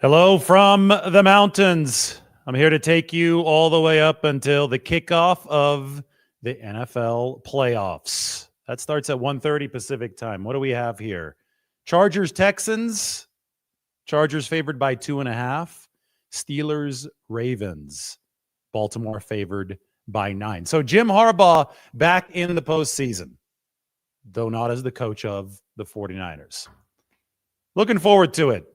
Hello from the mountains. I'm here to take you all the way up until the kickoff of the NFL playoffs. That starts at 1:30 Pacific time. What do we have here? Chargers, Texans. Chargers favored by 2.5. Steelers, Ravens. Baltimore favored by 9. So Jim Harbaugh back in the postseason, though not as the coach of the 49ers. Looking forward to it.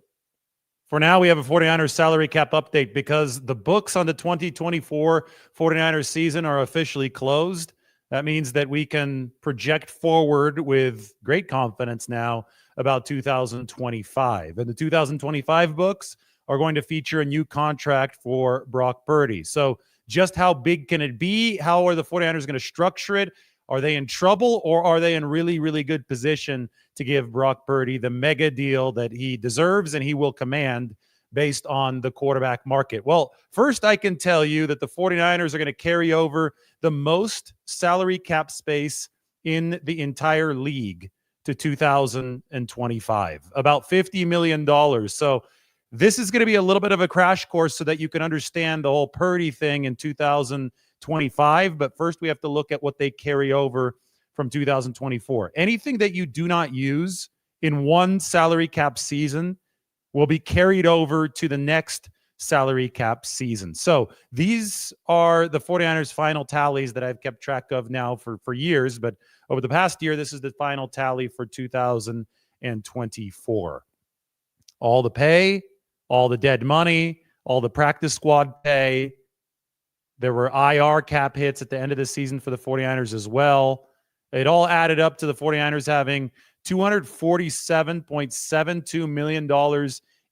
For now, we have a 49ers salary cap update because the books on the 2024 49ers season are officially closed. That means that we can project forward with great confidence now about 2025. And the 2025 books are going to feature a new contract for Brock Purdy. So just how big can it be? How are the 49ers going to structure it? Are they in trouble, or are they in really, really good position to give Brock Purdy the mega deal that he deserves and he will command based on the quarterback market? Well, first I can tell you that the 49ers are going to carry over the most salary cap space in the entire league to 2025, about $50 million. So this is going to be a little bit of a crash course so that you can understand the whole Purdy thing in 2025. But first, we have to look at what they carry over from 2024. Anything that you do not use in one salary cap season will be carried over to the next salary cap season. So these are the 49ers final tallies that I've kept track of now for years. But over the past year, this is the final tally for 2024. All the pay, all the dead money, all the practice squad pay. There were IR cap hits at the end of the season for the 49ers as well. It all added up to the 49ers having $247.72 million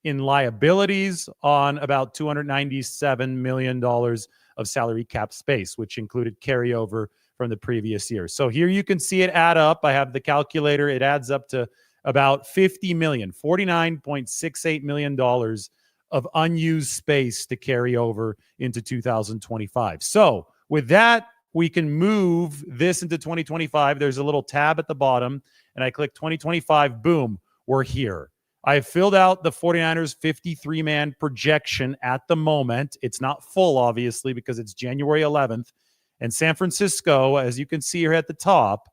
in liabilities on about $297 million of salary cap space, which included carryover from the previous year. So here you can see it add up. I have the calculator. It adds up to about $50 million, $49.68 million of unused space to carry over into 2025. So with that, we can move this into 2025. There's a little tab at the bottom, and I click 2025. Boom, we're here. I have filled out the 49ers 53-man projection at the moment. It's not full, obviously, because it's January 11th. And San Francisco, as you can see here at the top,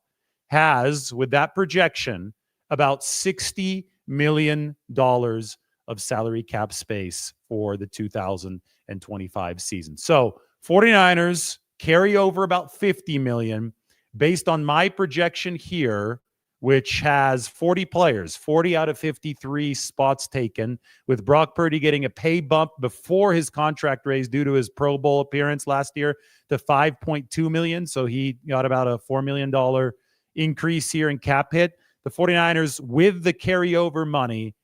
has, with that projection, about $60 million of salary cap space for the 2025 season. So 49ers carry over about $50 million based on my projection here, which has 40 players, 40 out of 53 spots taken, with Brock Purdy getting a pay bump before his contract raise due to his Pro Bowl appearance last year to $5.2 million. So he got about a $4 million increase here in cap hit. The 49ers, with the carryover money,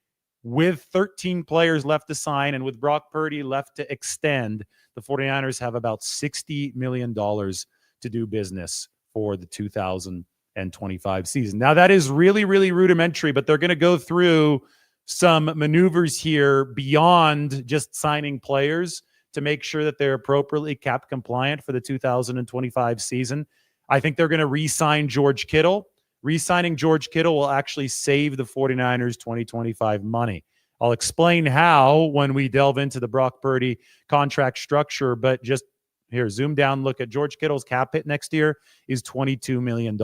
with 13 players left to sign and with Brock Purdy left to extend, the 49ers have about $60 million to do business for the 2025 season. Now, that is really, really rudimentary, but they're going to go through some maneuvers here beyond just signing players to make sure that they're appropriately cap compliant for the 2025 season. I think they're going to re-sign George Kittle. Re-signing George Kittle will actually save the 49ers 2025 money. I'll explain how when we delve into the Brock Purdy contract structure, but just here, zoom down, look at George Kittle's cap hit next year is $22 million.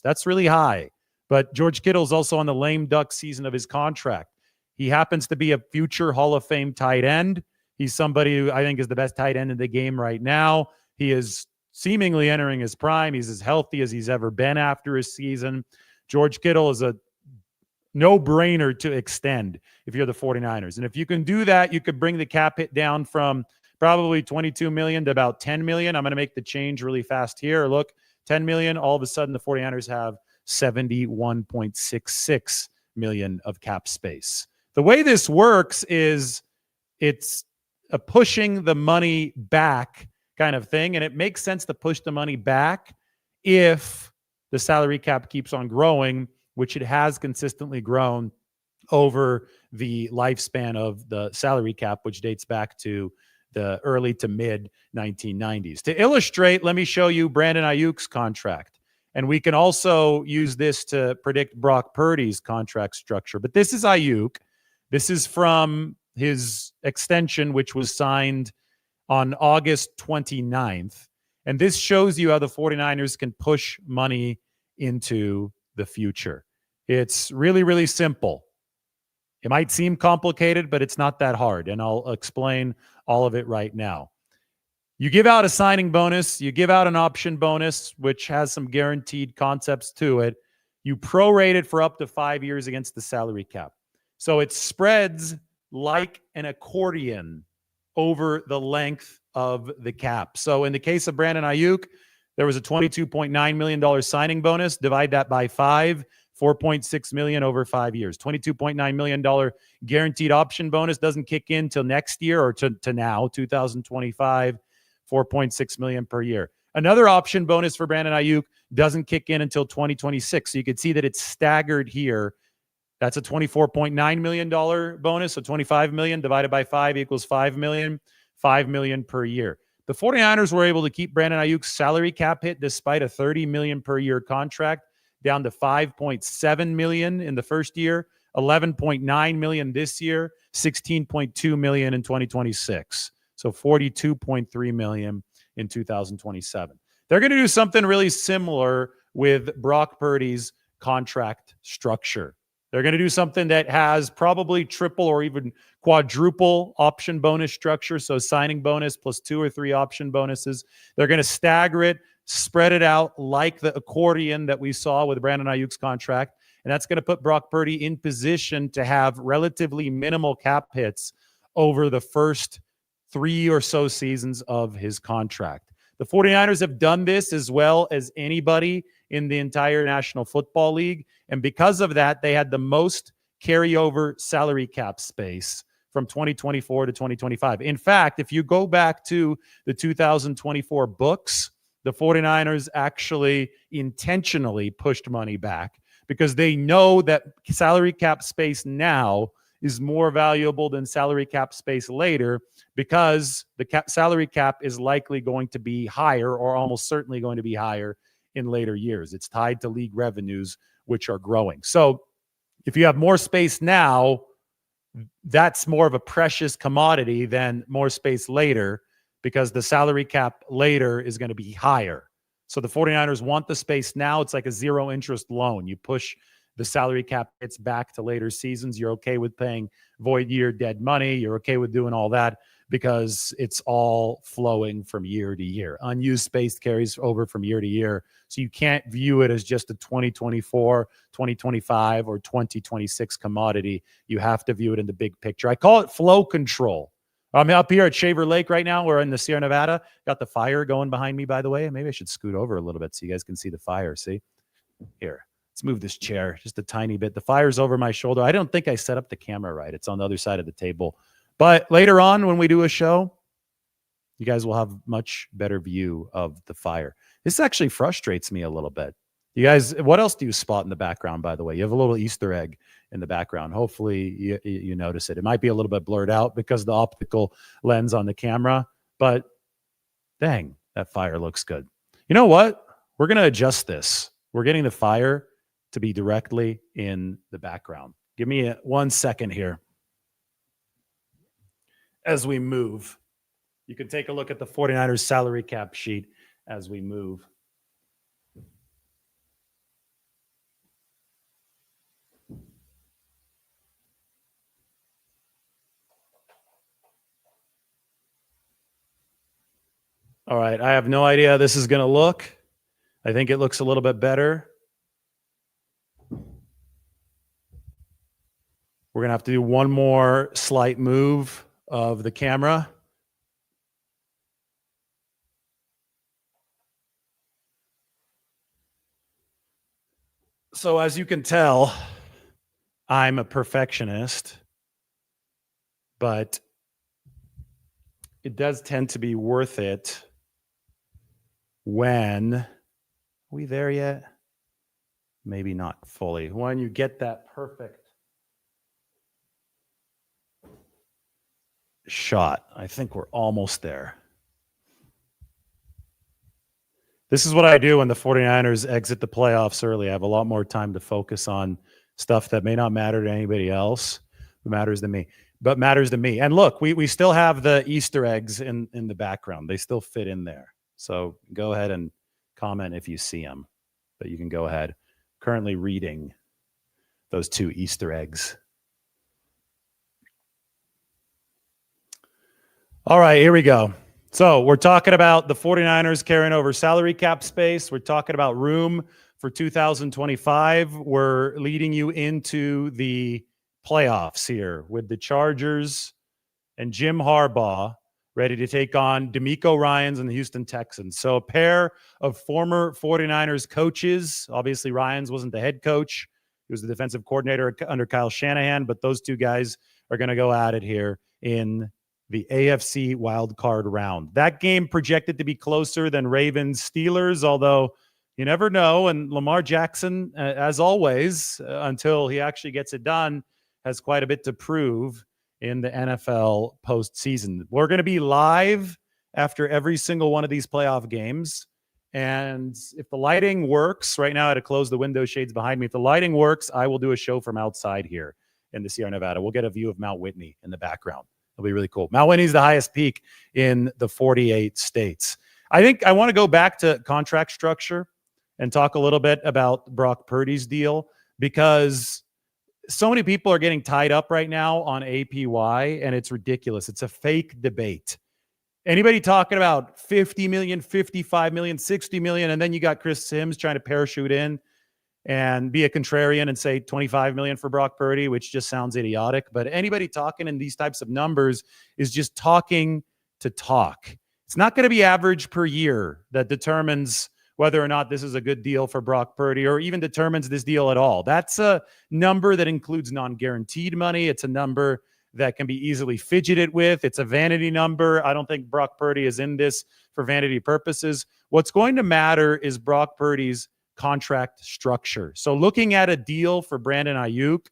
That's really high, but George Kittle's also on the lame duck season of his contract. He happens to be a future Hall of Fame tight end. He's somebody who I think is the best tight end in the game right now. He is seemingly entering his prime. He's as healthy as he's ever been after his season. George Kittle is a no-brainer to extend if you're the 49ers. And if you can do that, you could bring the cap hit down from probably $22 million to about $10 million. I'm going to make the change really fast here. Look, $10 million. All of a sudden, the 49ers have $71.66 million of cap space. The way this works is it's a pushing the money back kind of thing. And it makes sense to push the money back if the salary cap keeps on growing, which it has consistently grown over the lifespan of the salary cap, which dates back to the early to mid 1990s. To illustrate, let me show you Brandon Ayuk's contract. And we can also use this to predict Brock Purdy's contract structure. But this is Ayuk. This is from his extension, which was signed on August 29th. And this shows you how the 49ers can push money into the future. It's really, really simple. It might seem complicated, but it's not that hard. And I'll explain all of it right now. You give out a signing bonus, you give out an option bonus, which has some guaranteed concepts to it. You prorate it for up to 5 years against the salary cap. So it spreads like an accordion over the length of the cap. So in the case of Brandon Ayuk, there was a $22.9 million signing bonus. Divide that by 5, $4.6 million over 5 years. $22.9 million guaranteed option bonus doesn't kick in till next year or to now, 2025, $4.6 million per year. Another option bonus for Brandon Ayuk doesn't kick in until 2026. So you can see that it's staggered here. That's a $24.9 million bonus. So $25 million divided by 5 equals $5 million, $5 million per year. The 49ers were able to keep Brandon Ayuk's salary cap hit despite a $30 million per year contract down to $5.7 million in the first year, $11.9 million this year, $16.2 million in 2026. So $42.3 million in 2027. They're going to do something really similar with Brock Purdy's contract structure. They're going to do something that has probably triple or even quadruple option bonus structure. So signing bonus plus 2 or 3 option bonuses. They're going to stagger it, spread it out like the accordion that we saw with Brandon Ayuk's contract. And that's going to put Brock Purdy in position to have relatively minimal cap hits over the first 3 or so seasons of his contract. The 49ers have done this as well as anybody in the entire National Football League. And because of that, they had the most carryover salary cap space from 2024 to 2025. In fact, if you go back to the 2024 books, the 49ers actually intentionally pushed money back because they know that salary cap space now is more valuable than salary cap space later because the salary cap is likely going to be higher or almost certainly going to be higher in later years. It's tied to league revenues, which are growing. So if you have more space now, that's more of a precious commodity than more space later because the salary cap later is going to be higher. So the 49ers want the space now. It's like a zero interest loan. You push the salary cap hits back to later seasons. You're okay with paying void year dead money. You're okay with doing all that because it's all flowing from year to year. Unused space carries over from year to year. So you can't view it as just a 2024, 2025, or 2026 commodity. You have to view it in the big picture. I call it flow control. I'm up here at Shaver Lake right now. We're in the Sierra Nevada. Got the fire going behind me, by the way. Maybe I should scoot over a little bit so you guys can see the fire. See? Here. Let's move this chair just a tiny bit. The fire's over my shoulder. I don't think I set up the camera right. It's on the other side of the table. But later on when we do a show, you guys will have much better view of the fire. This actually frustrates me a little bit. You guys, what else do you spot in the background, by the way? You have a little Easter egg in the background. Hopefully you notice it. It might be a little bit blurred out because of the optical lens on the camera, but dang, that fire looks good. You know what? We're going to adjust this. We're getting the fire to be directly in the background. Give me 1 second here. As we move, you can take a look at the 49ers salary cap sheet as we move. All right, I have no idea how this is going to look. I think it looks a little bit better. We're going to have to do one more slight move of the camera. So as you can tell, I'm a perfectionist, but it does tend to be worth it when, are we there yet? Maybe not fully. When you get that perfect shot. I think we're almost there. This is what I do when the 49ers exit the playoffs early. I have a lot more time to focus on stuff that may not matter to anybody else, but matters to me. but matters to me. And look, we still have the Easter eggs in the background. They still fit in there. So go ahead and comment if you see them. But you can go ahead. Currently reading those 2 Easter eggs. All right, here we go. So we're talking about the 49ers carrying over salary cap space. We're talking about room for 2025. We're leading you into the playoffs here with the Chargers and Jim Harbaugh ready to take on DeMeco Ryans and the Houston Texans. So a pair of former 49ers coaches. Obviously, Ryans wasn't the head coach. He was the defensive coordinator under Kyle Shanahan, but those 2 guys are going to go at it here in the AFC wildcard round. That game projected to be closer than Ravens-Steelers, although you never know. And Lamar Jackson, as always, until he actually gets it done, has quite a bit to prove in the NFL postseason. We're going to be live after every single one of these playoff games. And if the lighting works, right now I had to close the window shades behind me. If the lighting works, I will do a show from outside here in the Sierra Nevada. We'll get a view of Mount Whitney in the background. It'll be really cool. Mount Whitney's the highest peak in the 48 states. I think I want to go back to contract structure and talk a little bit about Brock Purdy's deal, because so many people are getting tied up right now on APY, and it's ridiculous. It's a fake debate. Anybody talking about 50 million, 55 million, 60 million, and then you got Chris Sims trying to parachute in and be a contrarian and say 25 million for Brock Purdy, which just sounds idiotic. But anybody talking in these types of numbers is just talking to talk. It's not going to be average per year that determines whether or not this is a good deal for Brock Purdy, or even determines this deal at all. That's a number that includes non-guaranteed money. It's a number that can be easily fidgeted with. It's a vanity number. I don't think Brock Purdy is in this for vanity purposes. What's going to matter is Brock Purdy's contract structure. So looking at a deal for Brandon Ayuk,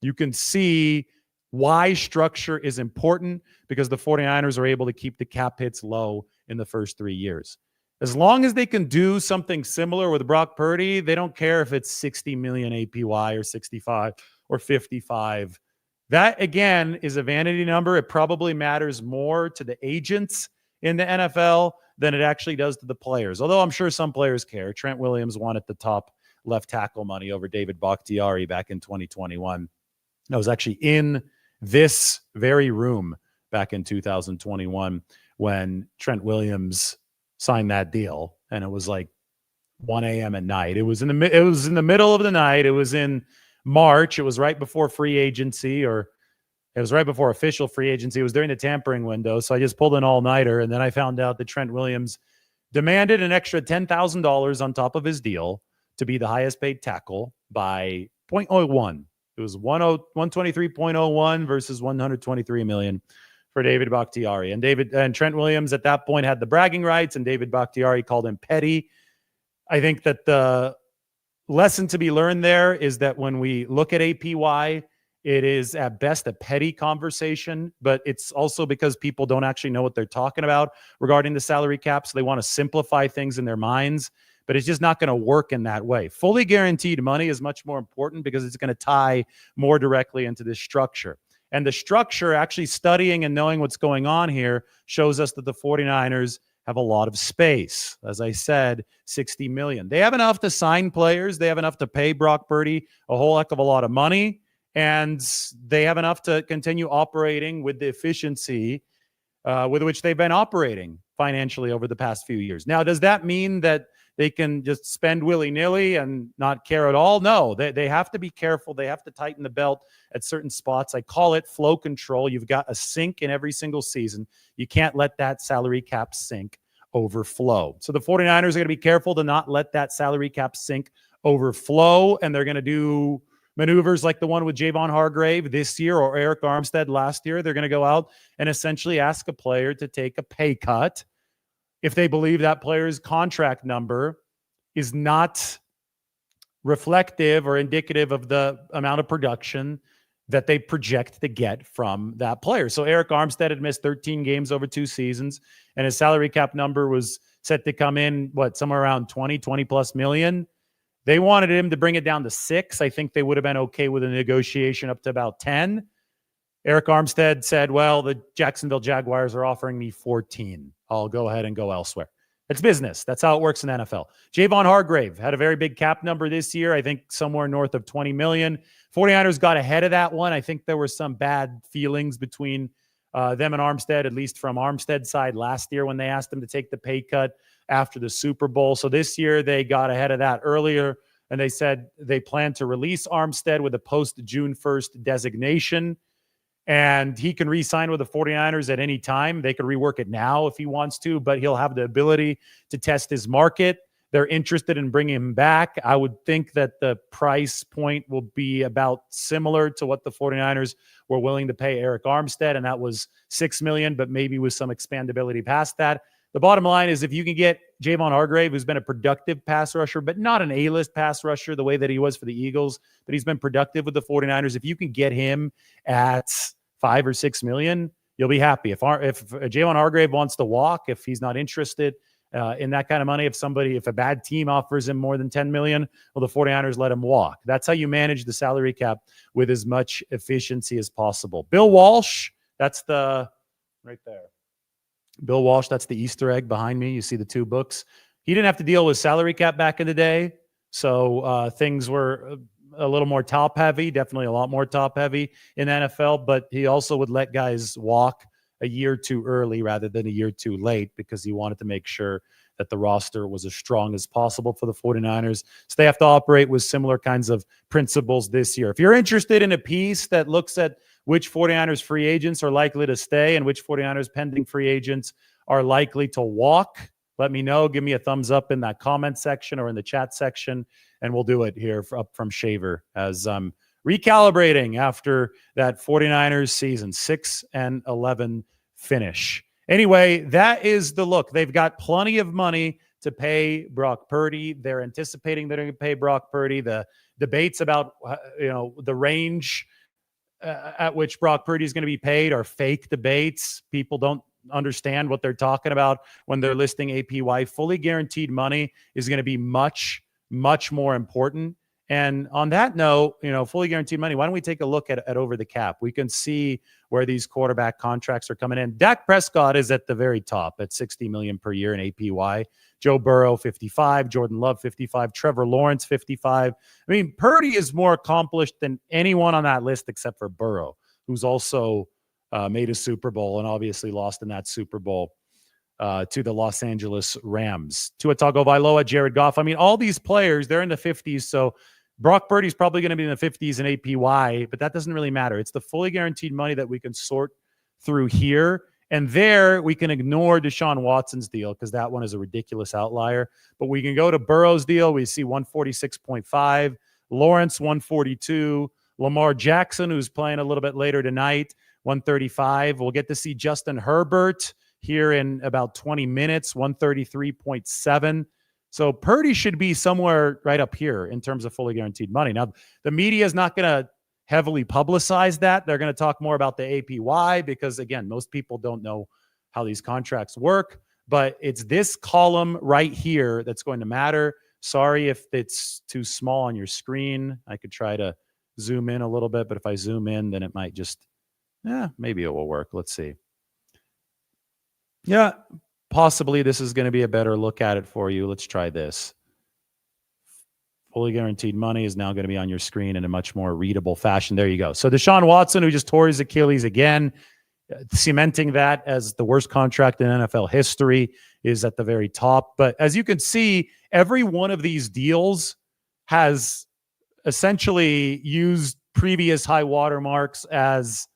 you can see why structure is important, because the 49ers are able to keep the cap hits low in the first 3 years. As long as they can do something similar with Brock Purdy, they don't care if it's 60 million APY or 65 or 55. That, again, is a vanity number. It probably matters more to the agents in the NFL than it actually does to the players, although I'm sure some players care. Trent Williams won at the top left tackle money over David Bakhtiari back in 2021. I was actually in this very room back in 2021 when Trent Williams signed that deal, and it was like 1 a.m. at night. It was in the middle of the night. It was in March. It was right before free agency, or it was right before official free agency. It was during the tampering window. So I just pulled an all-nighter, and then I found out that Trent Williams demanded an extra $10,000 on top of his deal to be the highest paid tackle by 0.01. It was 123.01 versus 123 million for David Bakhtiari. And Trent Williams at that point had the bragging rights, and David Bakhtiari called him petty. I think that the lesson to be learned there is that when we look at APY, it is at best a petty conversation, but it's also because people don't actually know what they're talking about regarding the salary cap. So they want to simplify things in their minds, but it's just not going to work in that way. Fully guaranteed money is much more important because it's going to tie more directly into this structure. And the structure, actually studying and knowing what's going on here, shows us that the 49ers have a lot of space. As I said, 60 million. They have enough to sign players. They have enough to pay Brock Purdy a whole heck of a lot of money. And they have enough to continue operating with the efficiency with which they've been operating financially over the past few years. Now, does that mean that they can just spend willy-nilly and not care at all? No, they have to be careful. They have to tighten the belt at certain spots. I call it flow control. You've got a sink in every single season. You can't let that salary cap sink overflow. So the 49ers are going to be careful to not let that salary cap sink overflow, and they're going to do maneuvers like the one with Javon Hargrave this year or Eric Armstead last year. They're going to go out and essentially ask a player to take a pay cut if they believe that player's contract number is not reflective or indicative of the amount of production that they project to get from that player. So Eric Armstead had missed 13 games over 2 seasons, and his salary cap number was set to come in, somewhere around 20 plus million. They wanted him to bring it down to 6. I think they would have been okay with a negotiation up to about 10. Eric Armstead said, well, the Jacksonville Jaguars are offering me 14. I'll go ahead and go elsewhere. It's business. That's how it works in the NFL. Javon Hargrave had a very big cap number this year. I think somewhere north of 20 million. 49ers got ahead of that one. I think there were some bad feelings between them and Armstead, at least from Armstead's side last year when they asked him to take the pay cut after the Super Bowl. So this year they got ahead of that earlier, and they said they plan to release Armstead with a post-June 1st designation. And he can re-sign with the 49ers at any time. They could rework it now if he wants to, but he'll have the ability to test his market. They're interested in bringing him back. I would think that the price point will be about similar to what the 49ers were willing to pay Eric Armstead, and that was $6 million, but maybe with some expandability past that. The bottom line is if you can get Javon Hargrave, who's been a productive pass rusher, but not an A-list pass rusher the way that he was for the Eagles, but he's been productive with the 49ers. If you can get him at $5 or $6 million, you'll be happy. If Javon Hargrave wants to walk, if he's not interested in that kind of money, if a bad team offers him more than $10 million, well, the 49ers let him walk. That's how you manage the salary cap with as much efficiency as possible. Bill Walsh, that's right there. Bill Walsh, that's the Easter egg behind me. You see the two books. He didn't have to deal with salary cap back in the day, so things were a little more top heavy, definitely a lot more top heavy in NFL, but he also would let guys walk a year too early rather than a year too late because he wanted to make sure that the roster was as strong as possible for the 49ers. So they have to operate with similar kinds of principles this year. If you're interested in a piece that looks at which 49ers free agents are likely to stay and which 49ers pending free agents are likely to walk, let me know. Give me a thumbs up in that comment section or in the chat section, and we'll do it here up from Shaver as recalibrating after that 49ers season 6-11 finish. Anyway, that is the look. They've got plenty of money to pay Brock Purdy. They're anticipating they're going to pay Brock Purdy. The debates about the range at which Brock Purdy is going to be paid are fake debates. People don't understand what they're talking about when they're listing APY. Fully guaranteed money is going to be much, much more important. And on that note, fully guaranteed money, why don't we take a look at over the cap? We can see where these quarterback contracts are coming in. Dak Prescott is at the very top at $60 million per year in APY. Joe Burrow, 55. Jordan Love, 55. Trevor Lawrence, 55. I mean, Purdy is more accomplished than anyone on that list except for Burrow, who's also made a Super Bowl and obviously lost in that Super Bowl to the Los Angeles Rams. Tua Tagovailoa, Jared Goff. I mean, all these players, they're in the 50s. So Brock Purdy's probably going to be in the 50s in APY, but that doesn't really matter. It's the fully guaranteed money that we can sort through here. And there we can ignore Deshaun Watson's deal because that one is a ridiculous outlier. But we can go to Burrow's deal. We see 146.5, Lawrence 142, Lamar Jackson, who's playing a little bit later tonight, 135. We'll get to see Justin Herbert here in about 20 minutes, 133.7. So Purdy should be somewhere right up here in terms of fully guaranteed money. Now, the media is not going to heavily publicize that. They're going to talk more about the APY because, again, most people don't know how these contracts work. But it's this column right here that's going to matter. Sorry if it's too small on your screen. I could try to zoom in a little bit, but if I zoom in, then it might just, maybe it will work. Let's see. Yeah, possibly this is going to be a better look at it for you. Let's try this. Fully guaranteed money is now going to be on your screen in a much more readable fashion. There you go. So Deshaun Watson, who just tore his Achilles again, cementing that as the worst contract in NFL history, is at the very top. But as you can see, every one of these deals has essentially used previous high watermarks as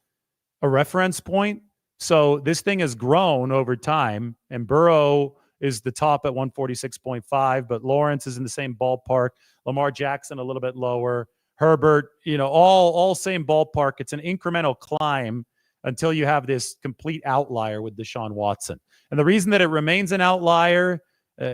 a reference point. So this thing has grown over time, and Burrow is the top at 146.5, but Lawrence is in the same ballpark. Lamar Jackson a little bit lower. Herbert, all same ballpark. It's an incremental climb until you have this complete outlier with Deshaun Watson. And the reason that it remains an outlier,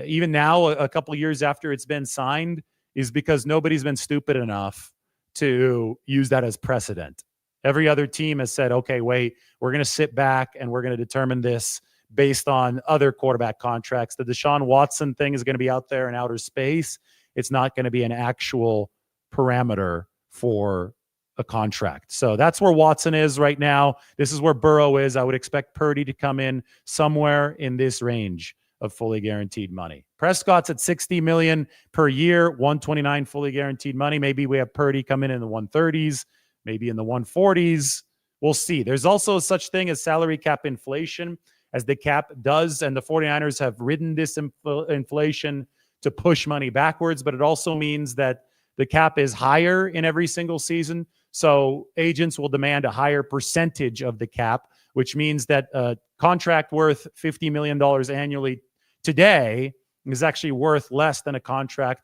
even now, a couple of years after it's been signed, is because nobody's been stupid enough to use that as precedent. Every other team has said, okay, wait, we're going to sit back and we're going to determine this based on other quarterback contracts. The Deshaun Watson thing is going to be out there in outer space. It's not going to be an actual parameter for a contract. So that's where Watson is right now. This is where Burrow is. I would expect Purdy to come in somewhere in this range of fully guaranteed money. Prescott's at $60 million per year, $129 fully guaranteed money. Maybe we have Purdy come in the 130s, maybe in the 140s. We'll see. There's also such thing as salary cap inflation, as the cap does, and the 49ers have ridden this inflation to push money backwards, but it also means that the cap is higher in every single season. So agents will demand a higher percentage of the cap, which means that a contract worth $50 million annually today is actually worth less than a contract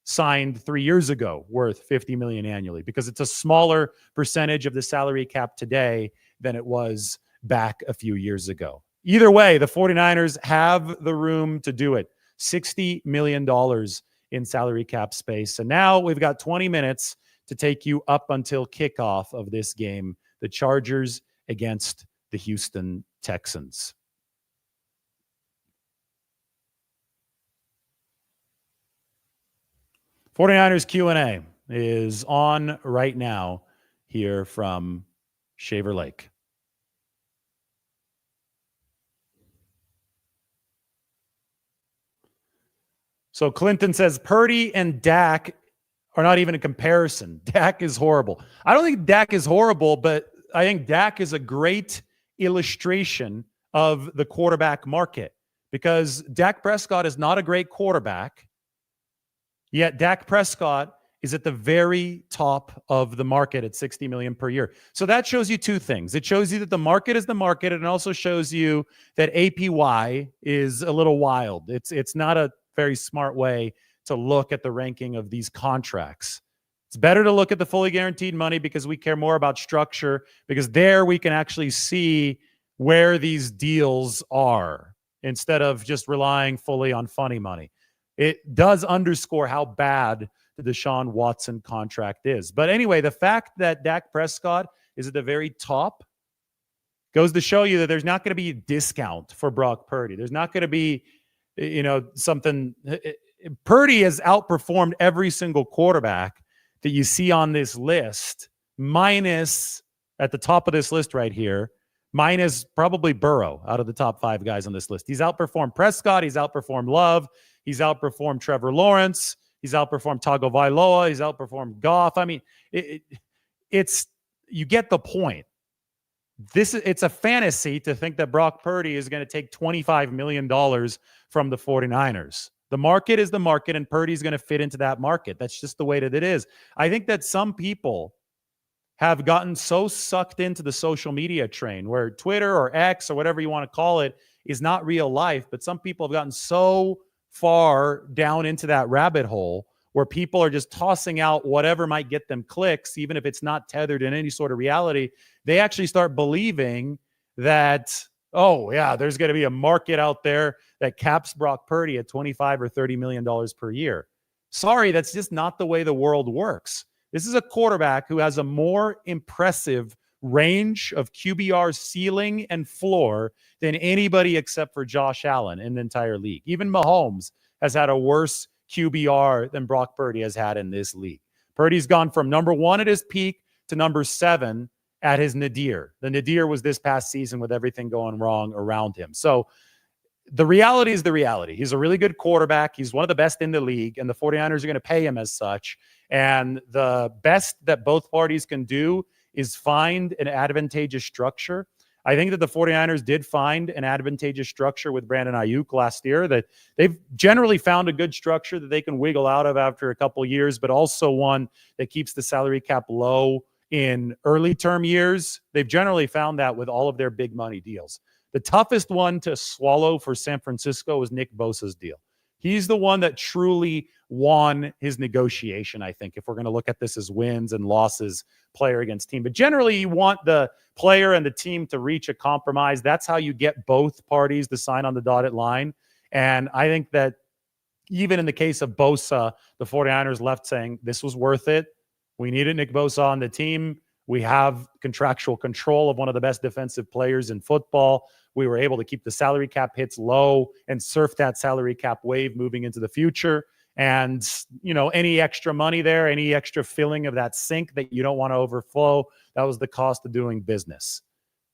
signed 3 years ago worth $50 million annually, because it's a smaller percentage of the salary cap today than it was back a few years ago. Either way, the 49ers have the room to do it. $60 million in salary cap space. And now we've got 20 minutes to take you up until kickoff of this game, the Chargers against the Houston Texans. '49ers Q&A is on right now here from Shaver Lake. So Clinton says Purdy and Dak are not even a comparison. Dak is horrible. I don't think Dak is horrible, but I think Dak is a great illustration of the quarterback market, because Dak Prescott is not a great quarterback, yet Dak Prescott is at the very top of the market at $60 million per year. So that shows you two things. It shows you that the market is the market, and it also shows you that APY is a little wild. It's not a very smart way to look at the ranking of these contracts. It's better to look at the fully guaranteed money, because we care more about structure, because there we can actually see where these deals are instead of just relying fully on funny money. It does underscore how bad the Deshaun Watson contract is. But anyway, the fact that Dak Prescott is at the very top goes to show you that there's not going to be a discount for Brock Purdy. There's not going to be, something. Purdy has outperformed every single quarterback that you see on this list, minus at the top of this list right here, minus probably Burrow out of the top 5 guys on this list. He's outperformed Prescott. He's outperformed Love. He's outperformed Trevor Lawrence. He's outperformed Tagovailoa. He's outperformed Goff. I mean, it's you get the point. It's a fantasy to think that Brock Purdy is going to take $25 million from the 49ers. The market is the market, and Purdy's going to fit into that market. That's just the way that it is. I think that some people have gotten so sucked into the social media train, where Twitter or X or whatever you want to call it is not real life, but some people have gotten so far down into that rabbit hole where people are just tossing out whatever might get them clicks, even if it's not tethered in any sort of reality. They actually start believing that, oh, yeah, there's going to be a market out there that caps Brock Purdy at $25 or $30 million per year. Sorry, that's just not the way the world works. This is a quarterback who has a more impressive range of QBR ceiling and floor than anybody except for Josh Allen in the entire league. Even Mahomes has had a worse QBR than Brock Purdy has had in this league. Purdy's gone from number 1 at his peak to number 7 at his nadir. The nadir was this past season with everything going wrong around him. So the reality is the reality. He's a really good quarterback. He's one of the best in the league, and the 49ers are going to pay him as such. And the best that both parties can do is find an advantageous structure. I think that the 49ers did find an advantageous structure with Brandon Ayuk last year, that they've generally found a good structure that they can wiggle out of after a couple years, but also one that keeps the salary cap low in early term years. They've generally found that with all of their big money deals. The toughest one to swallow for San Francisco was Nick Bosa's deal. He's the one that truly won his negotiation, I think, if we're going to look at this as wins and losses, player against team. But generally, you want the player and the team to reach a compromise. That's how you get both parties to sign on the dotted line. And I think that even in the case of Bosa, the 49ers left saying this was worth it. We needed Nick Bosa on the team. We have contractual control of one of the best defensive players in football. We were able to keep the salary cap hits low and surf that salary cap wave moving into the future. And, any extra money there, any extra filling of that sink that you don't want to overflow, that was the cost of doing business.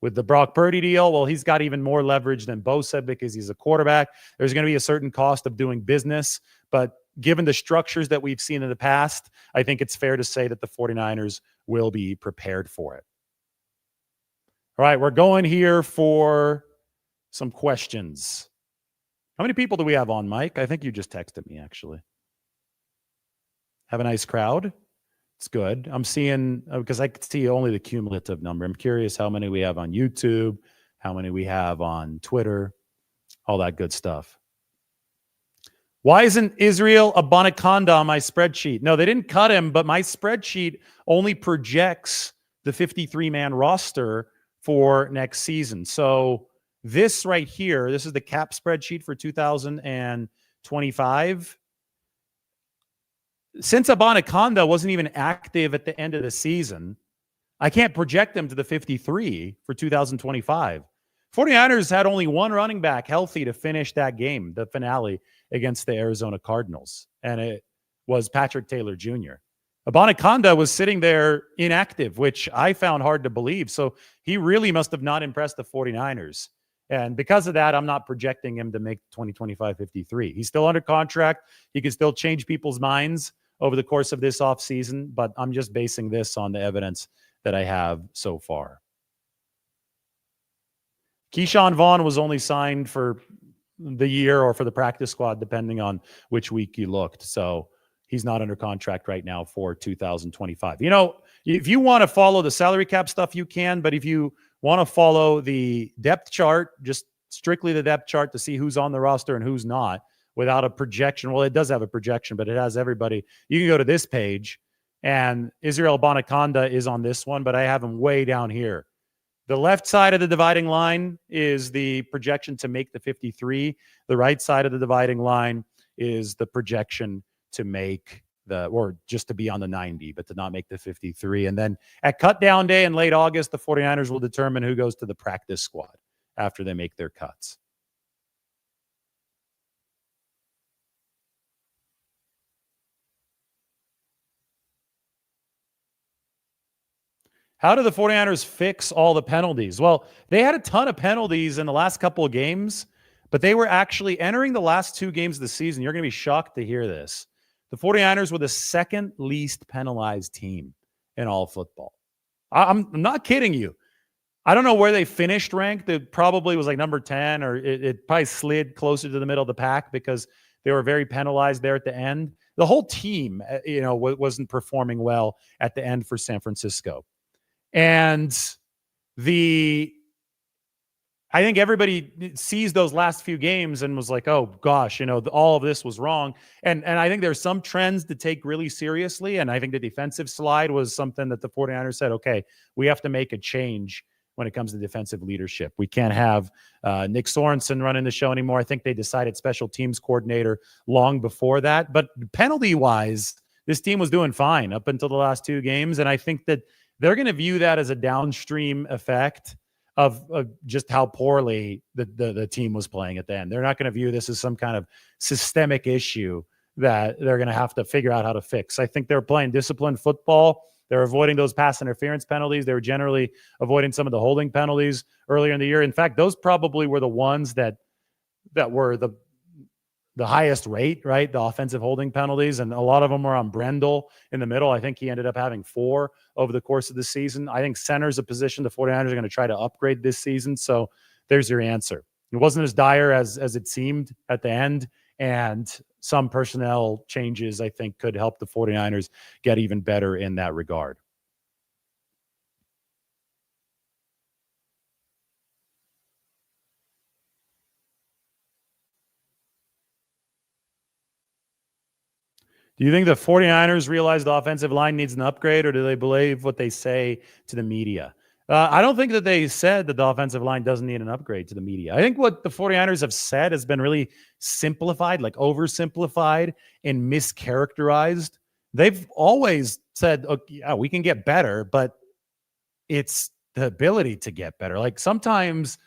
With the Brock Purdy deal, well, he's got even more leverage than Bosa because he's a quarterback. There's going to be a certain cost of doing business. But given the structures that we've seen in the past, I think it's fair to say that the 49ers will be prepared for it. All right, we're going here for some questions. How many people do we have on, Mike? I think you just texted me, actually. Have a nice crowd. It's good. I'm seeing, because I could see only the cumulative number. I'm curious how many we have on YouTube, how many we have on Twitter, all that good stuff. Why isn't Israel Abanikanda on my spreadsheet? No, they didn't cut him, but my spreadsheet only projects the 53-man roster for next season. So this right here, this is the cap spreadsheet for 2025. Since Abanikanda wasn't even active at the end of the season, I can't project them to the 53 for 2025. 49ers had only one running back healthy to finish that game, the finale against the Arizona Cardinals, and it was Patrick Taylor Jr. Abanikanda was sitting there inactive, which I found hard to believe. So he really must have not impressed the 49ers. And because of that, I'm not projecting him to make 2025 53. He's still under contract. He can still change people's minds over the course of this offseason, but I'm just basing this on the evidence that I have so far. Keyshawn Vaughn was only signed for the year or for the practice squad, depending on which week you looked. So he's not under contract right now for 2025. If you want to follow the salary cap stuff, you can, but if you want to follow the depth chart, just strictly the depth chart to see who's on the roster and who's not, without a projection. Well, it does have a projection, but it has everybody. You can go to this page, and Israel Abanikanda is on this one, but I have him way down here. The left side of the dividing line is the projection to make the 53. The right side of the dividing line is the projection to make or just to be on the 90, but to not make the 53. And then at cut down day in late August, the 49ers will determine who goes to the practice squad after they make their cuts. How do the 49ers fix all the penalties? Well, they had a ton of penalties in the last couple of games, but they were actually entering the last two games of the season. You're going to be shocked to hear this. The 49ers were the second least penalized team in all football. I'm not kidding you. I don't know where they finished ranked. It probably was like number 10, or it probably slid closer to the middle of the pack because they were very penalized there at the end. The whole team, wasn't performing well at the end for San Francisco. And I think everybody sees those last few games and was like, oh gosh, all of this was wrong. And I think there's some trends to take really seriously. And I think the defensive slide was something that the 49ers said, okay, we have to make a change when it comes to defensive leadership. We can't have Nick Sorensen running the show anymore. I think they decided special teams coordinator long before that. But penalty-wise, this team was doing fine up until the last two games. And I think that they're going to view that as a downstream effect of just how poorly the team was playing at the end. They're not going to view this as some kind of systemic issue that they're going to have to figure out how to fix. I think they're playing disciplined football. They're avoiding those pass interference penalties. They were generally avoiding some of the holding penalties earlier in the year. In fact, those probably were the ones that were the highest rate, right? The offensive holding penalties. And a lot of them were on Brendel in the middle. I think he ended up having 4 over the course of the season. I think center's a position the 49ers are going to try to upgrade this season. So there's your answer. It wasn't as dire as it seemed at the end. And some personnel changes, I think, could help the 49ers get even better in that regard. Do you think the 49ers realize the offensive line needs an upgrade, or do they believe what they say to the media? I don't think that they said that the offensive line doesn't need an upgrade to the media. I think what the 49ers have said has been really simplified, like oversimplified and mischaracterized. They've always said, okay, yeah, we can get better, but it's the ability to get better. Like sometimes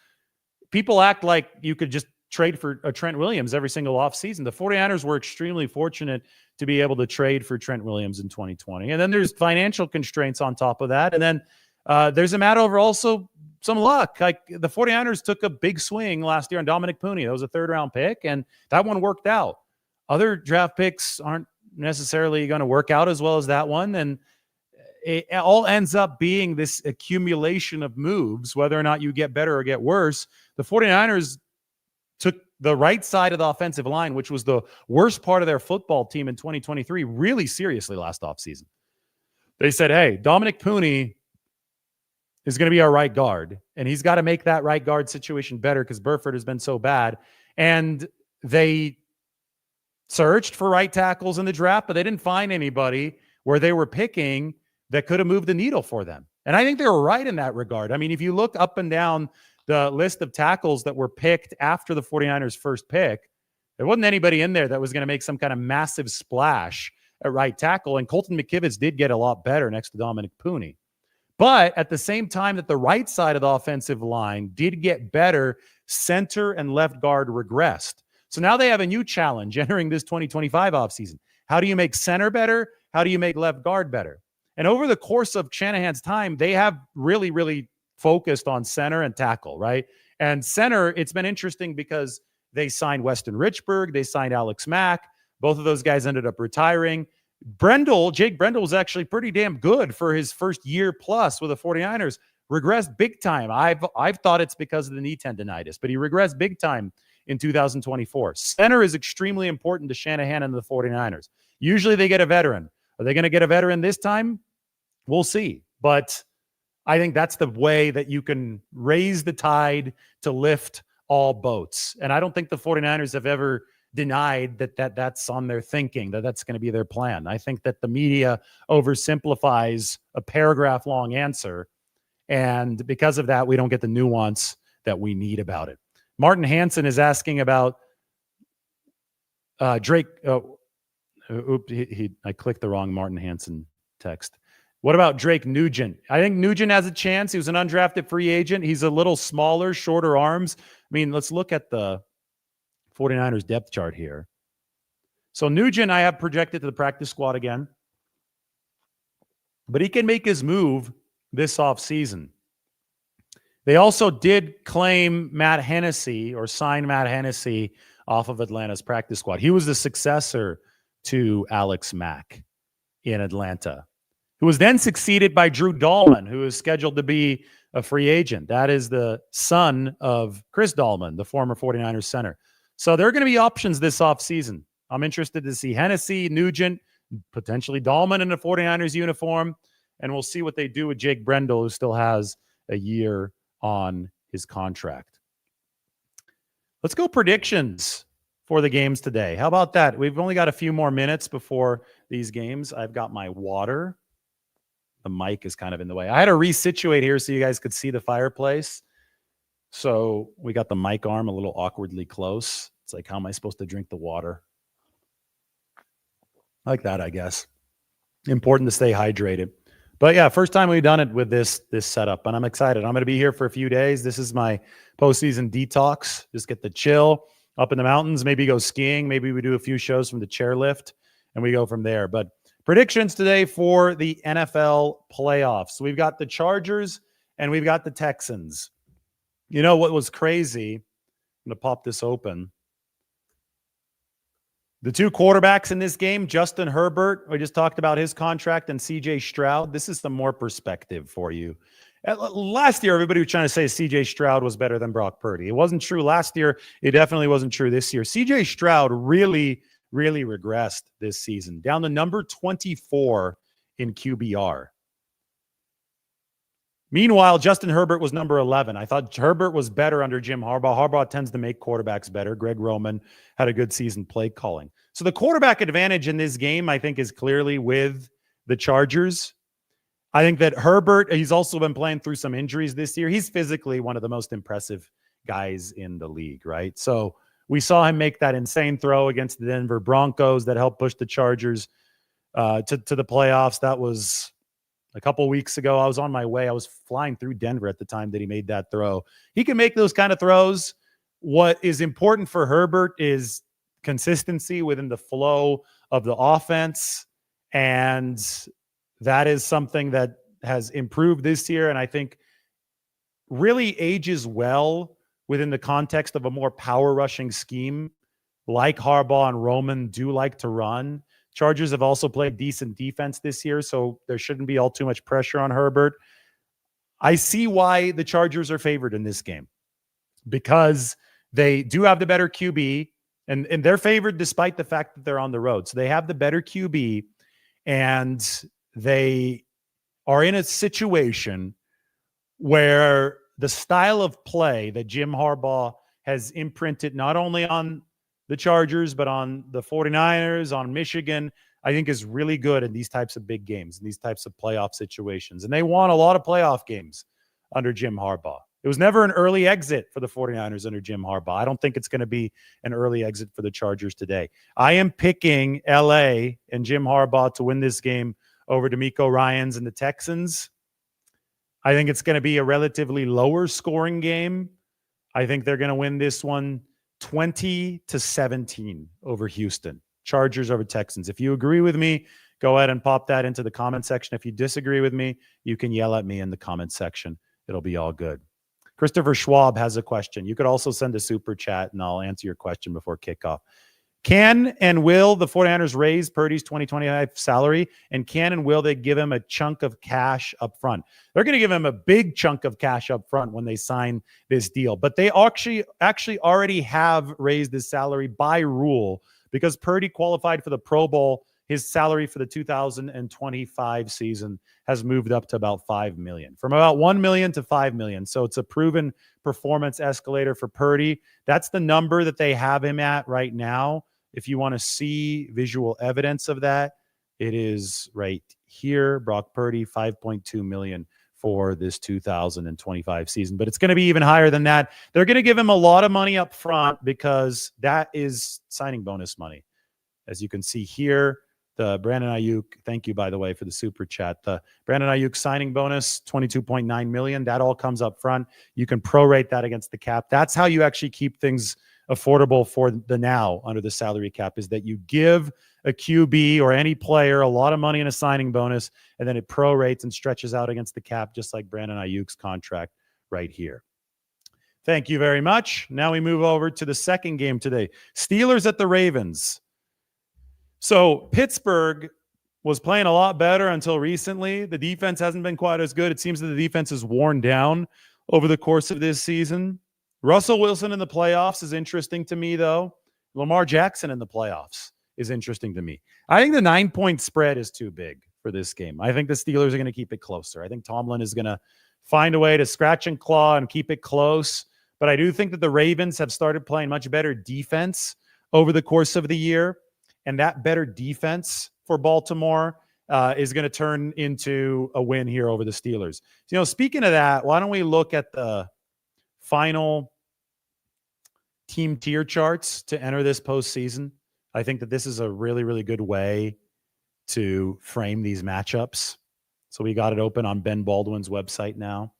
people act like you could just trade for Trent Williams every single offseason. The 49ers were extremely fortunate to be able to trade for Trent Williams in 2020. And then there's financial constraints on top of that. And then there's a matter of also some luck. Like the 49ers took a big swing last year on Dominic Pooney. That was a third-round pick, and that one worked out. Other draft picks aren't necessarily going to work out as well as that one. And it all ends up being this accumulation of moves, whether or not you get better or get worse. The 49ers took the right side of the offensive line, which was the worst part of their football team in 2023, really seriously last offseason. They said, hey, Dominic Pooney is going to be our right guard, and he's got to make that right guard situation better because Burford has been so bad. And they searched for right tackles in the draft, but they didn't find anybody where they were picking that could have moved the needle for them. And I think they were right in that regard. I mean, if you look up and down the list of tackles that were picked after the 49ers' first pick, there wasn't anybody in there that was going to make some kind of massive splash at right tackle. And Colton McKivitz did get a lot better next to Dominic Pooney. But at the same time that the right side of the offensive line did get better, center and left guard regressed. So now they have a new challenge entering this 2025 offseason. How do you make center better? How do you make left guard better? And over the course of Shanahan's time, they have really, really focused on center and tackle, right? And center, it's been interesting because they signed Weston Richburg, they signed Alex Mack. Both of those guys ended up retiring. Jake Brendel was actually pretty damn good for his first year plus with the 49ers. Regressed big time. I've thought it's because of the knee tendonitis, but he regressed big time in 2024. Center is extremely important to Shanahan and the 49ers. Usually they get a veteran. Are they going to get a veteran this time? We'll see. But I think that's the way that you can raise the tide to lift all boats. And I don't think the 49ers have ever denied that's on their thinking, that's going to be their plan. I think that the media oversimplifies a paragraph-long answer. And because of that, we don't get the nuance that we need about it. Martin Hansen is asking about Drake. I clicked the wrong Martin Hansen text. What about Drake Nugent? I think Nugent has a chance. He was an undrafted free agent. He's a little smaller, shorter arms. I mean, let's look at the 49ers depth chart here. So Nugent, I have projected to the practice squad again. But he can make his move this offseason. They also did claim Matt Hennessy or sign Matt Hennessy off of Atlanta's practice squad. He was the successor to Alex Mack in Atlanta, who was then succeeded by Drew Dahlman, who is scheduled to be a free agent. That is the son of Chris Dahlman, the former 49ers center. So there are going to be options this offseason. I'm interested to see Hennessy, Nugent, potentially Dahlman in a 49ers uniform, and we'll see what they do with Jake Brendel, who still has a year on his contract. Let's go predictions for the games today. How about that? We've only got a few more minutes before these games. I've got my water. The mic is kind of in the way. I had to resituate here so you guys could see the fireplace. So we got the mic arm a little awkwardly close. It's like, how am I supposed to drink the water? Like that, I guess. Important to stay hydrated. But yeah, first time we've done it with this setup, and I'm excited. I'm going to be here for a few days. This is my postseason detox. Just get the chill up in the mountains, maybe go skiing. Maybe we do a few shows from the chairlift, and we go from there. But predictions today for the NFL playoffs. We've got the Chargers, and we've got the Texans. You know what was crazy? I'm going to pop this open. The two quarterbacks in this game, Justin Herbert, we just talked about his contract, and CJ Stroud. This is some more perspective for you. Last year, everybody was trying to say CJ Stroud was better than Brock Purdy. It wasn't true last year. It definitely wasn't true this year. CJ Stroud really regressed this season, down to number 24 in QBR. Meanwhile, Justin Herbert was number 11. I thought Herbert was better under Jim Harbaugh. Harbaugh tends to make quarterbacks better. Greg Roman had a good season play calling. So the quarterback advantage in this game, I think, is clearly with the Chargers. I think that Herbert, he's also been playing through some injuries this year. He's physically one of the most impressive guys in the league, right? So we saw him make that insane throw against the Denver Broncos that helped push the Chargers to the playoffs. That was a couple weeks ago. I was on my way. I was flying through Denver at the time that he made that throw. He can make those kind of throws what is important for Herbert is consistency within the flow of the offense. And that is something that has improved this year. And I think really ages well within the context of a more power rushing scheme like Harbaugh and Roman do like to run. Chargers have also played decent defense this year, so there shouldn't be all too much pressure on Herbert. I see why the Chargers are favored in this game because they do have the better QB, and they're favored despite the fact that they're on the road. So they have the better QB, and they are in a situation where the style of play that Jim Harbaugh has imprinted not only on the Chargers, but on the 49ers, on Michigan, I think is really good in these types of big games, in these types of playoff situations. And they won a lot of playoff games under Jim Harbaugh. It was never an early exit for the 49ers under Jim Harbaugh. I don't think it's going to be an early exit for the Chargers today. I am picking LA and Jim Harbaugh to win this game over DeMeco Ryans and the Texans. I think it's going to be a relatively lower scoring game. I think they're going to win this one 20-17 over Houston. Chargers over Texans. If you agree with me, go ahead and pop that into the comment section. If you disagree with me, you can yell at me in the comment section. It'll be all good. Christopher Schwab has a question. You could also send a super chat and I'll answer your question before kickoff. Can and will the 49ers raise Purdy's 2025 salary? And can and will they give him a chunk of cash up front? They're going to give him a big chunk of cash up front when they sign this deal. But they actually already have raised his salary by rule because Purdy qualified for the Pro Bowl. His salary for the 2025 season has moved up to about $5 million, from about $1 million to $5 million. So it's a proven performance escalator for Purdy. That's the number that they have him at right now. If you want to see visual evidence of that, it is right here. Brock Purdy, $5.2 million for this 2025 season. But it's going to be even higher than that. They're going to give him a lot of money up front because that is signing bonus money. As you can see here, the Brandon Ayuk, thank you, by the way, for the super chat. The Brandon Ayuk signing bonus, $22.9 million. That all comes up front. You can prorate that against the cap. That's how you actually keep things affordable for the now under the salary cap, is that you give a QB or any player a lot of money in a signing bonus, and then it prorates and stretches out against the cap, just like Brandon Ayuk's contract right here. Thank you very much. Now we move over to the second game today. Steelers at the Ravens. So Pittsburgh was playing a lot better until recently. The defense hasn't been quite as good. It seems that the defense is worn down over the course of this season. Russell Wilson in the playoffs is interesting to me, though. Lamar Jackson in the playoffs is interesting to me. I think the 9-point spread is too big for this game. I think the Steelers are going to keep it closer. I think Tomlin is going to find a way to scratch and claw and keep it close. But I do think that the Ravens have started playing much better defense over the course of the year. And that better defense for Baltimore is going to turn into a win here over the Steelers. You know, speaking of that, why don't we look at the final team tier charts to enter this postseason? I think that this is a really, really good way to frame these matchups. So we got it open on Ben Baldwin's website now.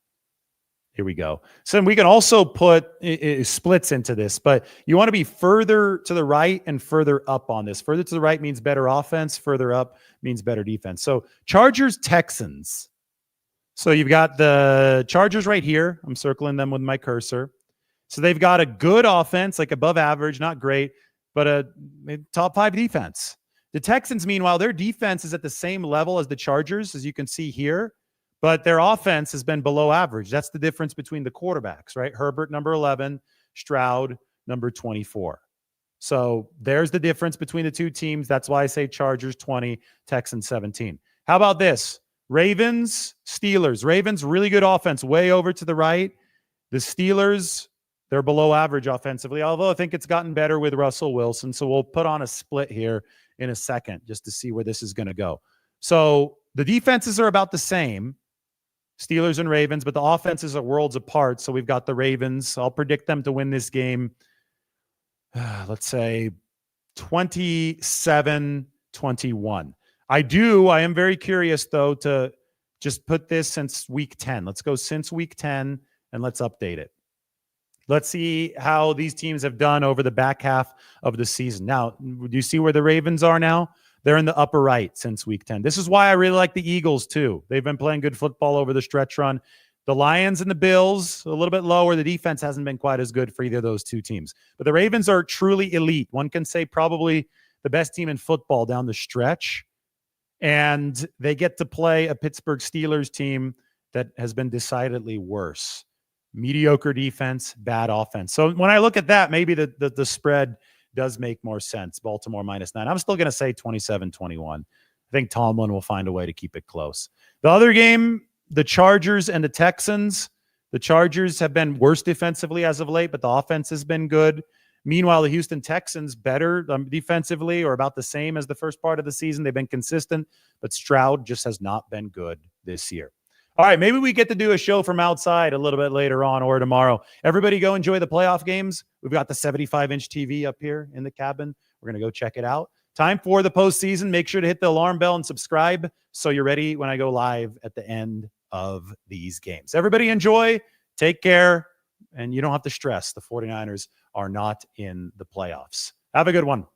Here we go. So we can also put splits into this, but you want to be further to the right and further up on this. Further to the right means better offense. Further up means better defense. So Chargers, Texans. So you've got the Chargers right here. I'm circling them with my cursor. So they've got a good offense, like above average, not great, but a top 5 defense. The Texans, meanwhile, their defense is at the same level as the Chargers, as you can see here. But their offense has been below average. That's the difference between the quarterbacks, right? Herbert, number 11, Stroud, number 24. So there's the difference between the two teams. That's why I say Chargers 20, Texans 17. How about this? Ravens, Steelers. Ravens, really good offense, way over to the right. The Steelers, they're below average offensively, although I think it's gotten better with Russell Wilson. So we'll put on a split here in a second just to see where this is going to go. So the defenses are about the same, Steelers and Ravens, but the offenses are worlds apart. So we've got the Ravens. I'll predict them to win this game, let's say 27-21. I am very curious, though, to just put this since week 10. Let's go since week 10, and let's update it. Let's see how these teams have done over the back half of the season. Now, do you see where the Ravens are now? They're in the upper right since week 10. This is why I really like the Eagles, too. They've been playing good football over the stretch run. The Lions and the Bills, a little bit lower. The defense hasn't been quite as good for either of those two teams. But the Ravens are truly elite. One can say probably the best team in football down the stretch. And they get to play a Pittsburgh Steelers team that has been decidedly worse. Mediocre defense, bad offense. So when I look at that, maybe the spread does make more sense. Baltimore -9. I'm still going to say 27-21. I think Tomlin will find a way to keep it close. The other game, the Chargers and the Texans. The Chargers have been worse defensively as of late, but the offense has been good. Meanwhile, the Houston Texans better defensively, or about the same as the first part of the season. They've been consistent, but Stroud just has not been good this year. All right, maybe we get to do a show from outside a little bit later on or tomorrow. Everybody go enjoy the playoff games. We've got the 75-inch TV up here in the cabin. We're going to go check it out. Time for the postseason. Make sure to hit the alarm bell and subscribe so you're ready when I go live at the end of these games. Everybody enjoy, take care, and you don't have to stress. The 49ers are not in the playoffs. Have a good one.